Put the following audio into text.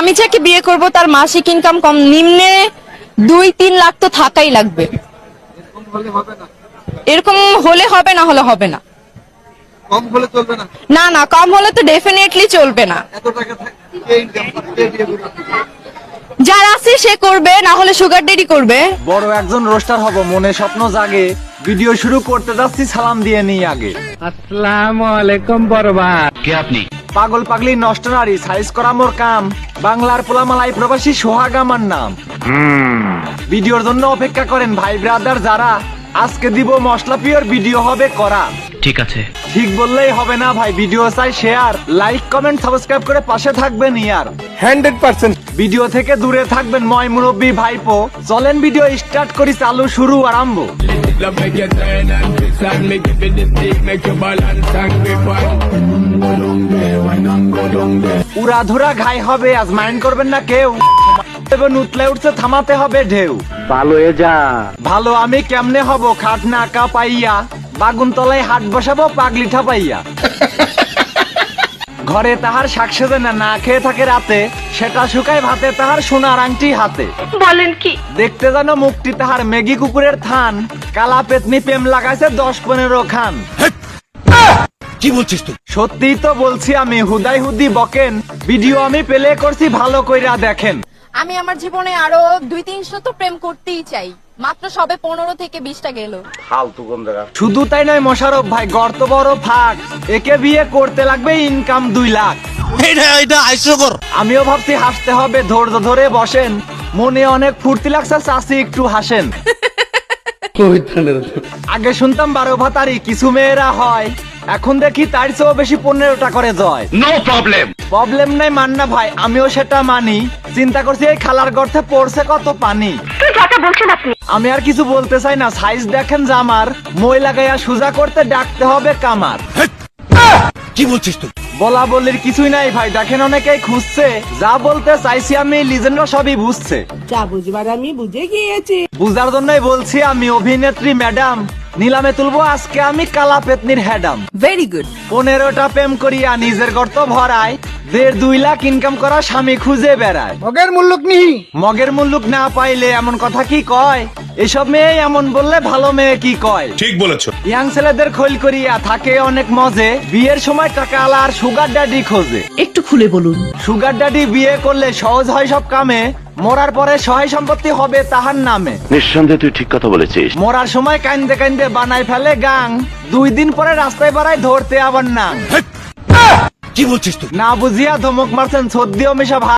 আমি যাকে বিয়ে করব তার মাসিক ইনকাম কম নিম্নে 2-3 লাখ তো থাকাই লাগবে। এরকম হলে হবে, না হলে হবে না। কম হলে চলবে না। না না, কম হলে তো ডেফিনেটলি চলবে না। এত টাকা কে ইনকাম করে, কে বিয়ে করবে? যার আছে সে করবে, না হলে সুগার ডেডি করবে। বড় একজন রোস্টার হব, মনে স্বপ্ন জাগে। ভিডিও শুরু করতে যাচ্ছি, সালাম দিয়ে নিই আগে। আসসালামু আলাইকুম বরবাদ। কে আপনি? পাগল পাগলি নষ্ট নারী, সাইজ করা মোর কাম। বাংলার পোলামালাই প্রবাসী সোহাগ আমার নাম। ভিডিওর জন্য অপেক্ষা করেন ভাই ব্রাদার যারা। আজকে দিব মশলা পিওর, ভিডিও হবে করা। ঠিক আছে। ঠিক বললেই হবে না ভাই, ভিডিও চাই শেয়ার, লাইক কমেন্ট সাবস্ক্রাইব করে পাশে থাকবেন ইয়ার। 100% ভিডিও থেকে দূরে থাকবেন ময় মুরব্বী ভাইপো। চলেন ভিডিও স্টার্ট করি, চালু শুরু আরম্ভ। love make you turn and twist and make you feel the stick, make you balance and grip on. Go down there, why not go down there? উড়াধুরা ঘাই হবে, আজ মাইন্ড করবেন না কেউ। নুতলে উঠছে, থামাতে হবে ঢেউ। ভালো হয়ে যা। ভালো আমি কেমনে হব, খাট না কা পাইয়া। বাগুন তলায় হাট বসাবো পাগলি ঠাপাইয়া। ঘরে তাহার শাক সেজে না, না খেয়ে থাকে রাতে। সেটা শুকায় ভাতে তাহার সোনার আংটি হাতে। বলেন কি? দেখতে জানো মুখটি তাহার মেগি কুকুরের থান। কালা পেতনি প্রেম লাগাইছে 10-15 খান। কি বলছিস তুই? সত্যিই তো বলছি আমি, হুদাই হুদি বকেন। ভিডিও আমি পেলে করছি, ভালো কইরা দেখেন। আমি আমার জীবনে আরো 2-300 তো প্রেম করতেই চাই, মাত্র সবে 15 থেকে 20টা গেল। শুধু তাই নয় মোশারফ ভাই, গর্ত বড় ফাঁক। একে বিয়ে করতে লাগবে ইনকাম 2 লাখ। এটা হাস্যকর। আমিও ভাবছি হাসতে হবে, ধৈর্য ধরে বসেন। মনে অনেক ফুর্তি লাগছে, চাষি একটু হাসেন। আগে শুনতাম 12 ভাতারি কিছু মেয়েরা হয়, এখন দেখি তার চেয়েও বেশি 15টা করে জয়। No problem. প্রবলেম নাই মান্না ভাই, আমিও সেটা মানি। চিন্তা করছি এই খালার গর্তে পড়ছে কত পানি। আমি আর কিছু বলতে চাই না, সাইজ দেখেন জামার। মই লাগাইয়া সুজা করতে ডাকতে হবে কামার। কি বলছিস তুই? বলা বলির কিছুই নাই ভাই, দেখেন অনেকেই খুঁজছে। যা বলতে চাইছি আমি, লিজেন্ডরা সবই বুঝছে। যা বুঝবার আমি বুঝে গিয়েছি। বুঝার জন্যই বলছি আমি, অভিনেত্রী ম্যাডাম। নিলামে তুলবো আজকে আমি কালা পেতনির হেডাম। Very good. 15টা প্রেম করিয়া নিজের গর্ত ভরায়। 1.5-2 লাখ ইনকাম করা স্বামী খুঁজে বেড়ায়। মগের মুল্লুক নিহি। মগের মুল্লুক না পাইলে এমন কথা কি কয়? এসব মেয়ে এমন বললে ভালো মেয়ে কি কয়? ঠিক বলেছো। ইয়াং ছেলেদের খৈল করিয়া থাকে অনেক মজে। বিয়ের সময় টাকা আলা আর সুগার ড্যাডি খোঁজে। একটু খুলে বলুন। সুগার ড্যাডি বিয়ে করলে সহজ হয় সব কামে। মরার পরে সহায় সম্পত্তি হবে তাহার নামে। নিঃসন্দেহে তুই ঠিক কথা বলেছিস। মরার সময় কান্দে কান্দে বানাই ফেলে গাং। 2 দিন পরে রাস্তায় বাড়ায় ধরতে আবার নাং। কি বলছিস তুই? না বুঝিয়া ধমক মারছেন, সদ্যিও মিশা